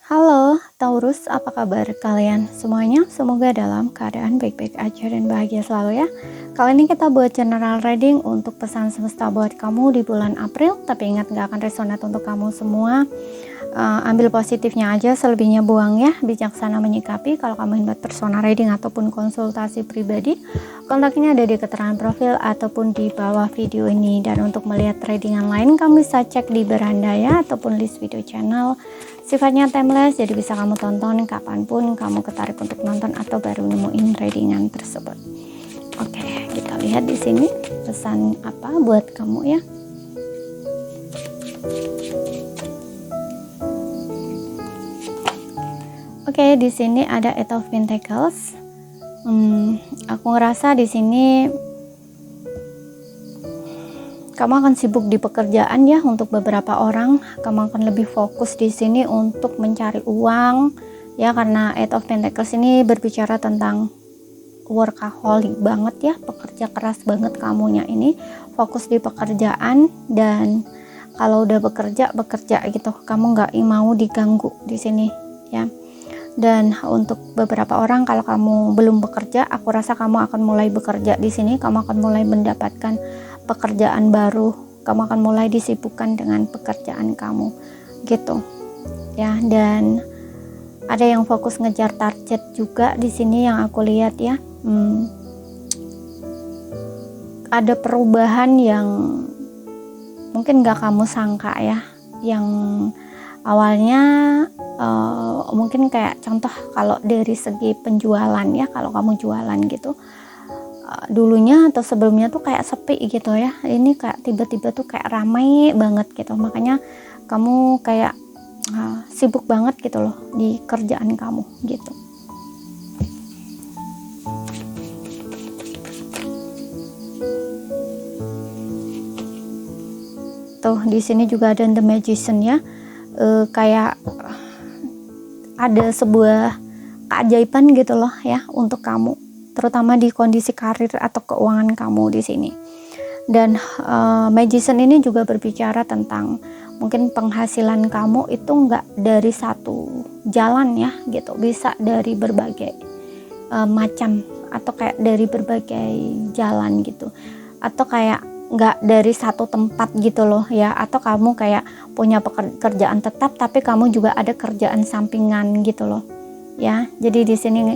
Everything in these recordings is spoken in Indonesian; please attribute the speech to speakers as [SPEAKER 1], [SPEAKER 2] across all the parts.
[SPEAKER 1] Halo Taurus, apa kabar kalian semuanya? Semoga dalam keadaan baik-baik aja dan bahagia selalu ya. Kali ini kita buat general reading untuk pesan semesta buat kamu di bulan April. Tapi ingat gak akan resonate untuk kamu semua. Ambil positifnya aja, selebihnya buang ya. Bijaksana menyikapi. Kalau kamu ingin buat personal reading ataupun konsultasi pribadi, kontaknya ada di keterangan profil ataupun di bawah video ini. Dan untuk melihat readingan lain, kamu bisa cek di beranda ya, ataupun list video channel. Sifatnya timeless, jadi bisa kamu tonton kapanpun kamu ketarik untuk nonton atau baru nemuin readingan tersebut. Oke, kita lihat di sini pesan apa buat kamu ya. Oke, di sini ada Eight of Pentacles. Aku ngerasa di sini kamu akan sibuk di pekerjaan ya. Untuk beberapa orang, kamu akan lebih fokus di sini untuk mencari uang ya, karena Eight of Pentacles ini berbicara tentang workaholic banget ya, pekerja keras banget kamunya ini, fokus di pekerjaan. Dan kalau udah bekerja gitu, kamu nggak mau diganggu di sini ya. Dan untuk beberapa orang, kalau kamu belum bekerja, aku rasa kamu akan mulai bekerja di sini. Kamu akan mulai mendapatkan pekerjaan baru, kamu akan mulai disibukkan dengan pekerjaan kamu gitu ya. Dan ada yang fokus ngejar target juga di sini yang aku lihat ya. Ada perubahan yang mungkin gak kamu sangka ya, yang awalnya mungkin kayak contoh kalau dari segi penjualan ya, kalau kamu jualan gitu, dulunya atau sebelumnya tuh kayak sepi gitu ya, ini kayak tiba-tiba tuh kayak ramai banget gitu, makanya kamu kayak sibuk banget gitu loh di kerjaan kamu gitu. Tuh di sini juga ada The Magician ya, kayak ada sebuah keajaiban gitu loh ya untuk kamu, terutama di kondisi karir atau keuangan kamu di sini. Dan Magician ini juga berbicara tentang mungkin penghasilan kamu itu nggak dari satu jalan ya gitu, bisa dari berbagai macam, atau kayak dari berbagai jalan gitu, atau kayak nggak dari satu tempat gitu loh ya, atau kamu kayak punya pekerjaan tetap tapi kamu juga ada kerjaan sampingan gitu loh ya. Jadi di sini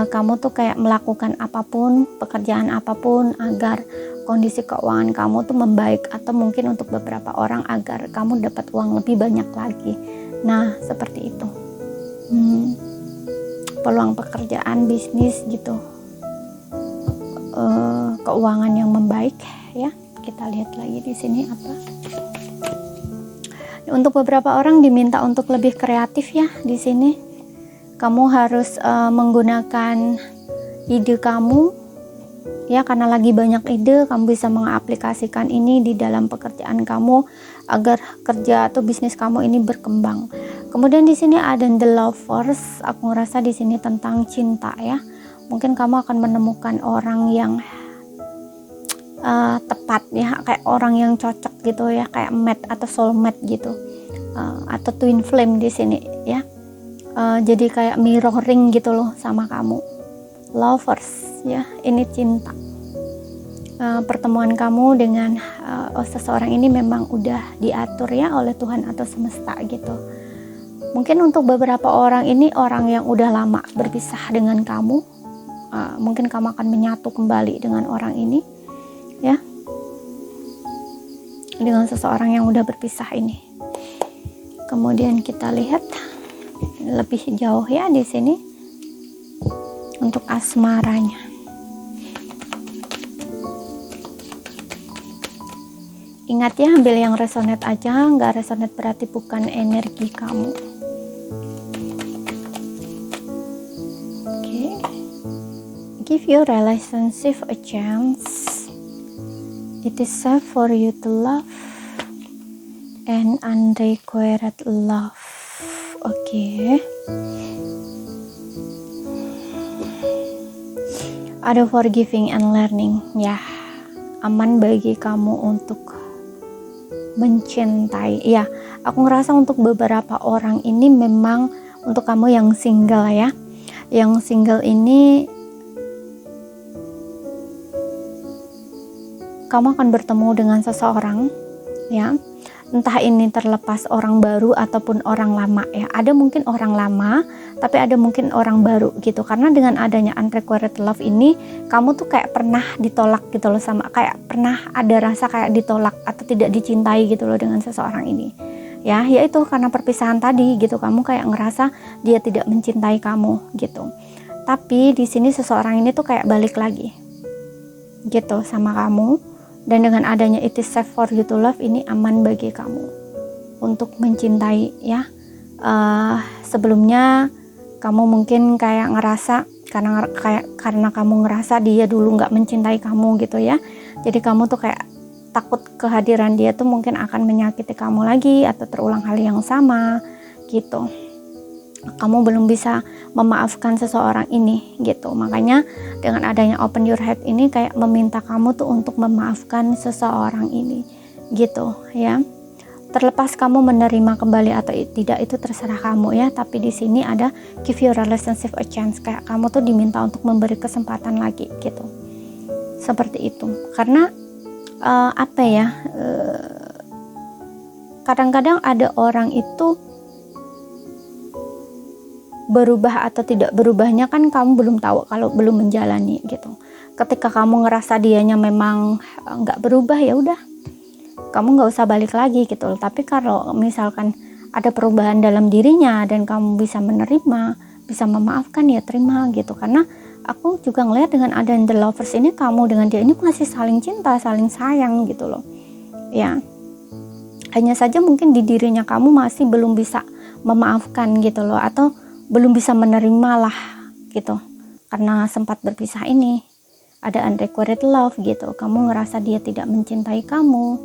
[SPEAKER 1] kamu tuh kayak melakukan apapun, pekerjaan apapun agar kondisi keuangan kamu tuh membaik, atau mungkin untuk beberapa orang agar kamu dapat uang lebih banyak lagi. Nah seperti itu, peluang pekerjaan, bisnis gitu, keuangan yang membaik ya. Kita lihat lagi di sini apa. Untuk beberapa orang diminta untuk lebih kreatif ya di sini. Kamu harus menggunakan ide kamu ya, karena lagi banyak ide, kamu bisa mengaplikasikan ini di dalam pekerjaan kamu agar kerja atau bisnis kamu ini berkembang. Kemudian di sini ada The Lovers. Aku ngerasa di sini tentang cinta ya. Mungkin kamu akan menemukan orang yang tepat ya, kayak orang yang cocok gitu ya, kayak mate atau soulmate gitu, atau twin flame di sini ya. Jadi kayak mirroring gitu loh sama kamu. Lovers ya, ini cinta. Pertemuan kamu dengan seseorang ini memang udah diatur ya oleh Tuhan atau semesta gitu. Mungkin untuk beberapa orang ini orang yang udah lama berpisah dengan kamu, mungkin kamu akan menyatu kembali dengan orang ini ya, dengan seseorang yang udah berpisah ini. Kemudian kita lihat lebih jauh ya di sini untuk asmaranya. Ingat ya, ambil yang resonate aja, nggak resonate berarti bukan energi kamu. Oke. Give your relationship a chance. It is safe for you to love and unrequited love. Oke. Ada forgiving and learning ya. Aman bagi kamu untuk mencintai ya, Aku ngerasa untuk beberapa orang ini memang untuk kamu yang single ya. Yang single ini kamu akan bertemu dengan seseorang ya. Entah ini terlepas orang baru ataupun orang lama ya. Ada mungkin orang lama, tapi ada mungkin orang baru gitu. Karena dengan adanya unrequited love ini, kamu tuh kayak pernah ditolak gitu loh, sama kayak pernah ada rasa kayak ditolak atau tidak dicintai gitu loh dengan seseorang ini. Ya, yaitu karena perpisahan tadi gitu. Kamu kayak ngerasa dia tidak mencintai kamu gitu. Tapi di sini seseorang ini tuh kayak balik lagi gitu sama kamu. Dan dengan adanya it is safe for you to love, ini aman bagi kamu untuk mencintai ya. Sebelumnya kamu mungkin kayak ngerasa karena kamu ngerasa dia dulu nggak mencintai kamu gitu ya. Jadi kamu tuh kayak takut kehadiran dia tuh mungkin akan menyakiti kamu lagi atau terulang hal yang sama gitu. Kamu belum bisa memaafkan seseorang ini gitu. Makanya dengan adanya open your heart ini kayak meminta kamu tuh untuk memaafkan seseorang ini gitu ya. Terlepas kamu menerima kembali atau tidak itu terserah kamu ya, tapi di sini ada give your relationship a chance, kayak kamu tuh diminta untuk memberi kesempatan lagi gitu. Seperti itu. Karena kadang-kadang ada orang itu berubah atau tidak berubahnya kan kamu belum tahu kalau belum menjalani gitu. Ketika kamu ngerasa dianya memang nggak berubah, ya udah kamu nggak usah balik lagi gitu. Tapi kalau misalkan ada perubahan dalam dirinya dan kamu bisa menerima, bisa memaafkan, ya terima gitu. Karena aku juga ngelihat dengan ada the lovers ini, kamu dengan dia ini masih saling cinta, saling sayang gitu loh ya. Hanya saja mungkin di dirinya kamu masih belum bisa memaafkan gitu loh, atau belum bisa menerima lah gitu, karena sempat berpisah ini ada unrequited love gitu. Kamu ngerasa dia tidak mencintai kamu,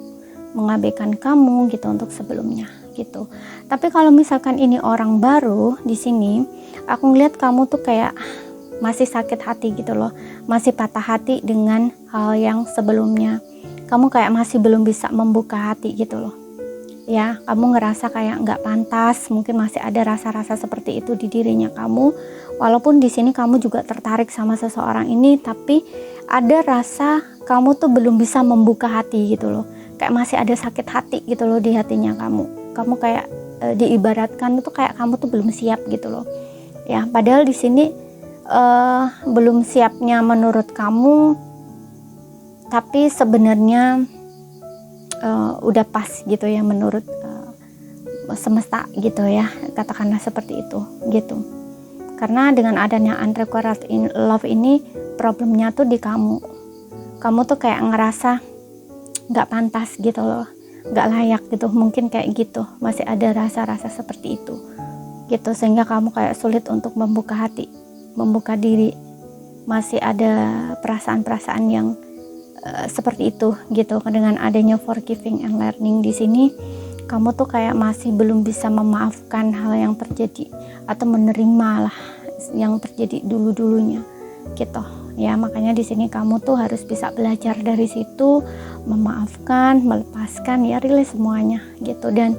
[SPEAKER 1] mengabaikan kamu gitu untuk sebelumnya gitu. Tapi kalau misalkan ini orang baru, di sini aku ngeliat kamu tuh kayak masih sakit hati gitu loh, masih patah hati dengan hal yang sebelumnya. Kamu kayak masih belum bisa membuka hati gitu loh ya. Kamu ngerasa kayak nggak pantas, mungkin masih ada rasa-rasa seperti itu di dirinya kamu. Walaupun di sini kamu juga tertarik sama seseorang ini, tapi ada rasa kamu tuh belum bisa membuka hati gitu loh. Kayak masih ada sakit hati gitu loh di hatinya kamu. Kamu kayak diibaratkan tuh kayak kamu tuh belum siap gitu loh ya. Padahal di sini belum siapnya menurut kamu, tapi sebenarnya udah pas gitu ya menurut semesta gitu ya, katakanlah seperti itu gitu. Karena dengan adanya unrequited love ini, problemnya tuh di kamu tuh kayak ngerasa nggak pantas gitu loh, nggak layak gitu, mungkin kayak gitu, masih ada rasa-rasa seperti itu gitu, sehingga kamu kayak sulit untuk membuka hati, membuka diri, masih ada perasaan-perasaan yang seperti itu gitu. Dengan adanya forgiving and learning di sini, kamu tuh kayak masih belum bisa memaafkan hal yang terjadi atau menerima lah yang terjadi dulu-dulunya gitu ya. Makanya di sini kamu tuh harus bisa belajar dari situ, memaafkan, melepaskan ya, rilis semuanya gitu, dan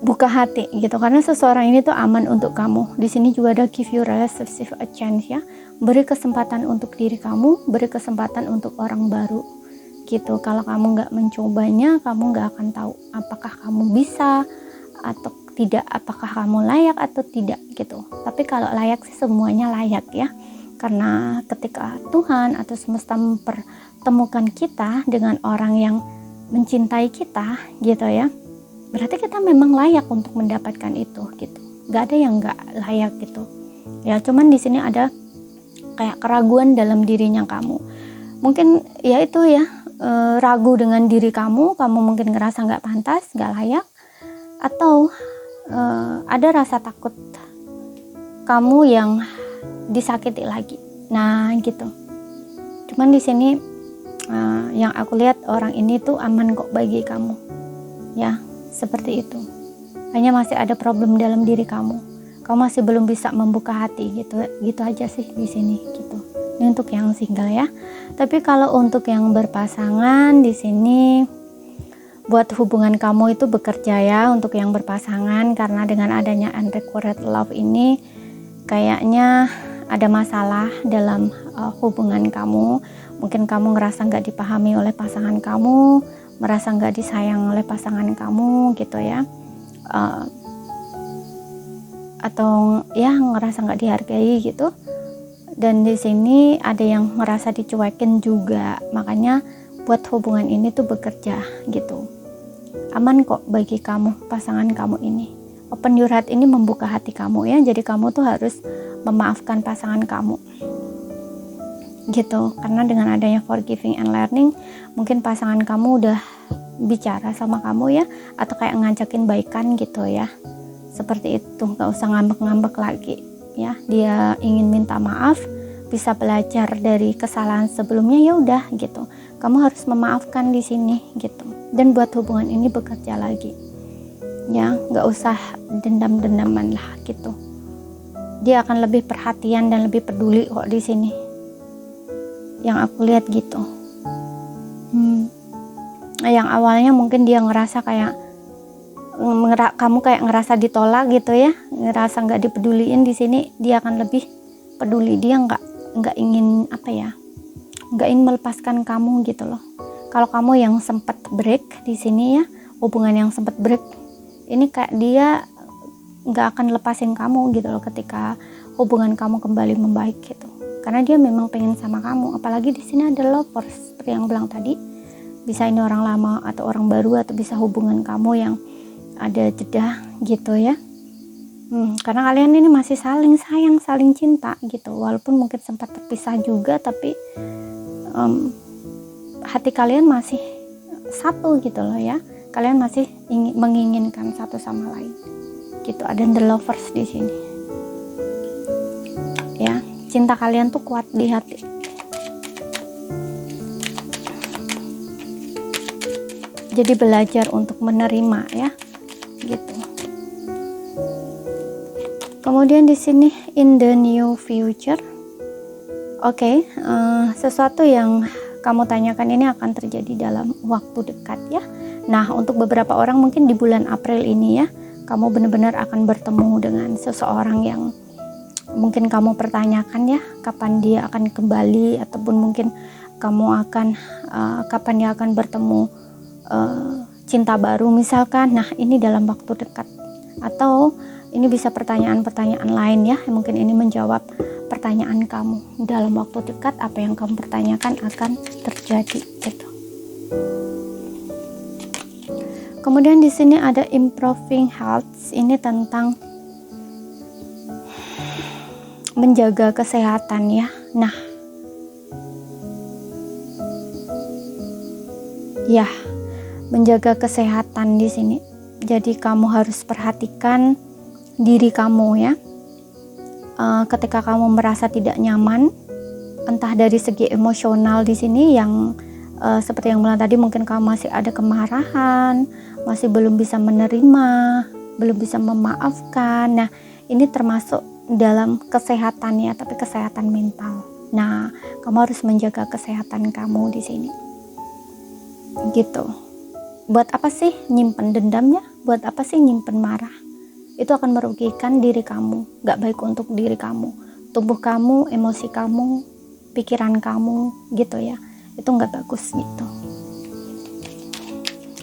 [SPEAKER 1] buka hati gitu. Karena seseorang ini tuh aman untuk kamu. Di sini juga ada give your relationship a chance ya. Beri kesempatan untuk diri kamu, beri kesempatan untuk orang baru gitu. Kalau kamu nggak mencobanya, kamu nggak akan tahu apakah kamu bisa atau tidak, apakah kamu layak atau tidak gitu. Tapi kalau layak sih semuanya layak ya. Karena ketika Tuhan atau semesta mempertemukan kita dengan orang yang mencintai kita gitu ya, berarti kita memang layak untuk mendapatkan itu gitu. Gak ada yang gak layak gitu ya. Cuman di sini ada kayak keraguan dalam dirinya kamu. Mungkin ya itu ya, ragu dengan diri kamu mungkin ngerasa gak pantas, gak layak, atau ada rasa takut kamu yang disakiti lagi. Nah gitu. Cuman di sini yang aku lihat, orang ini tuh aman kok bagi kamu ya. Seperti itu. Hanya masih ada problem dalam diri kamu. Kamu masih belum bisa membuka hati gitu. Gitu aja sih di sini gitu. Ini untuk yang single ya. Tapi kalau untuk yang berpasangan di sini buat hubungan kamu itu bekerja ya untuk yang berpasangan, karena dengan adanya unrequited love ini kayaknya ada masalah dalam hubungan kamu. Mungkin kamu ngerasa nggak dipahami oleh pasangan kamu, merasa nggak disayang oleh pasangan kamu gitu ya, atau ya ngerasa nggak dihargai gitu. Dan di sini ada yang merasa dicuekin juga, makanya buat hubungan ini tuh bekerja gitu. Aman kok bagi kamu, pasangan kamu ini. Open your heart ini membuka hati kamu ya, jadi kamu tuh harus memaafkan pasangan kamu gitu. Karena dengan adanya forgiving and learning, mungkin pasangan kamu udah bicara sama kamu ya, atau kayak ngajakin baikan gitu ya, seperti itu. Gak usah ngambek-ngambek lagi ya, dia ingin minta maaf, bisa belajar dari kesalahan sebelumnya, ya udah gitu, kamu harus memaafkan di sini gitu. Dan buat hubungan ini bekerja lagi ya, nggak usah dendam-dendaman lah gitu. Dia akan lebih perhatian dan lebih peduli kok di sini, yang aku lihat gitu. Yang awalnya mungkin dia ngerasa kayak kamu kayak ngerasa ditolak gitu ya, ngerasa nggak dipeduliin, di sini dia akan lebih peduli. Dia nggak ingin nggak ingin melepaskan kamu gitu loh. Kalau kamu yang sempat break di sini ya, hubungan yang sempat break ini, kayak dia nggak akan lepasin kamu gitu loh ketika hubungan kamu kembali membaik gitu, karena dia memang pengen sama kamu. Apalagi di sini ada lovers seperti yang bilang tadi, bisa ini orang lama atau orang baru, atau bisa hubungan kamu yang ada jeda gitu ya. Karena kalian ini masih saling sayang, saling cinta gitu, walaupun mungkin sempat terpisah juga, tapi hati kalian masih satu gitu loh ya. Kalian masih menginginkan satu sama lain gitu. Ada the lovers di sini ya, cinta kalian tuh kuat di hati. Jadi belajar untuk menerima ya gitu. Kemudian di sini in the new future, sesuatu yang kamu tanyakan ini akan terjadi dalam waktu dekat ya. Nah, untuk beberapa orang mungkin di bulan April ini ya, kamu benar-benar akan bertemu dengan seseorang yang mungkin kamu pertanyakan ya, kapan dia akan kembali, ataupun mungkin kamu akan kapan dia akan bertemu cinta baru misalkan. Nah, ini dalam waktu dekat, atau ini bisa pertanyaan-pertanyaan lain ya, mungkin ini menjawab pertanyaan kamu dalam waktu dekat. Apa yang kamu pertanyakan akan terjadi gitu. Kemudian di sini ada improving health, ini tentang menjaga kesehatan ya. Nah, ya, menjaga kesehatan di sini. Jadi kamu harus perhatikan diri kamu ya. Ketika kamu merasa tidak nyaman, entah dari segi emosional di sini yang seperti yang bilang tadi, mungkin kamu masih ada kemarahan, masih belum bisa menerima, belum bisa memaafkan. Nah, ini termasuk dalam kesehatan ya, tapi kesehatan mental. Nah, kamu harus menjaga kesehatan kamu di sini. Gitu. Buat apa sih nyimpen dendamnya? Buat apa sih nyimpen marah? Itu akan merugikan diri kamu, gak baik untuk diri kamu, tubuh kamu, emosi kamu, pikiran kamu gitu ya. Itu nggak bagus gitu.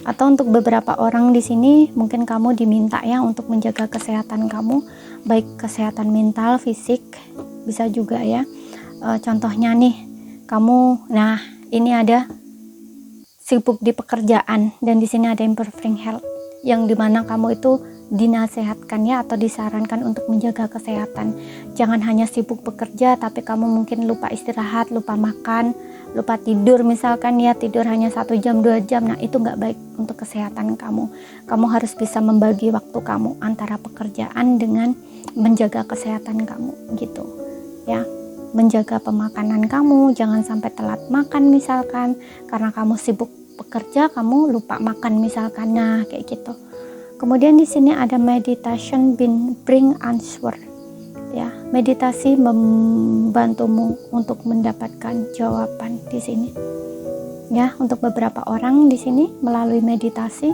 [SPEAKER 1] Atau untuk beberapa orang di sini mungkin kamu diminta ya untuk menjaga kesehatan kamu, baik kesehatan mental, fisik, bisa juga ya. Contohnya nih, kamu, nah ini ada sibuk di pekerjaan, dan di sini ada improving health, yang dimana kamu itu dinasehatkan ya, atau disarankan untuk menjaga kesehatan. Jangan hanya sibuk bekerja tapi kamu mungkin lupa istirahat, lupa makan, lupa tidur misalkan ya, tidur hanya 1 jam 2 jam. Nah, itu nggak baik untuk kesehatan kamu. Kamu harus bisa membagi waktu kamu antara pekerjaan dengan menjaga kesehatan kamu gitu ya. Menjaga pemakanan kamu, jangan sampai telat makan misalkan karena kamu sibuk bekerja, kamu lupa makan misalkan. Nah, kayak gitu. Kemudian di sini ada meditation bring answer ya. Meditasi membantumu untuk mendapatkan jawaban di sini. Ya, untuk beberapa orang di sini melalui meditasi,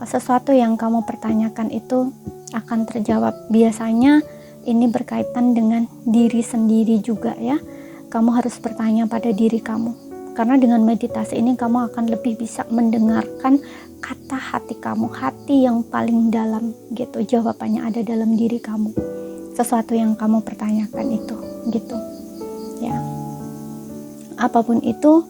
[SPEAKER 1] sesuatu yang kamu pertanyakan itu akan terjawab. Biasanya ini berkaitan dengan diri sendiri juga ya. Kamu harus bertanya pada diri kamu. Karena dengan meditasi ini kamu akan lebih bisa mendengarkan kata hati kamu, hati yang paling dalam gitu. Jawabannya ada dalam diri kamu. Sesuatu yang kamu pertanyakan itu gitu. Ya. Apapun itu,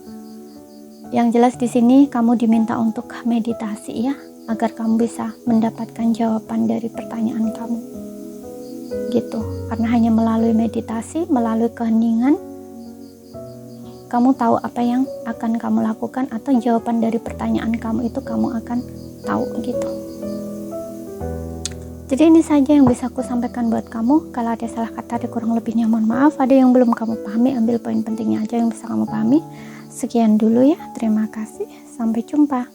[SPEAKER 1] yang jelas di sini kamu diminta untuk meditasi ya, agar kamu bisa mendapatkan jawaban dari pertanyaan kamu. Gitu. Karena hanya melalui meditasi, melalui keheningan, kamu tahu apa yang akan kamu lakukan, atau jawaban dari pertanyaan kamu itu kamu akan tahu gitu. Jadi ini saja yang bisa aku sampaikan buat kamu. Kalau ada salah kata, ada kurang lebihnya mohon maaf. Ada yang belum kamu pahami, ambil poin pentingnya aja yang bisa kamu pahami. Sekian dulu ya, terima kasih, sampai jumpa.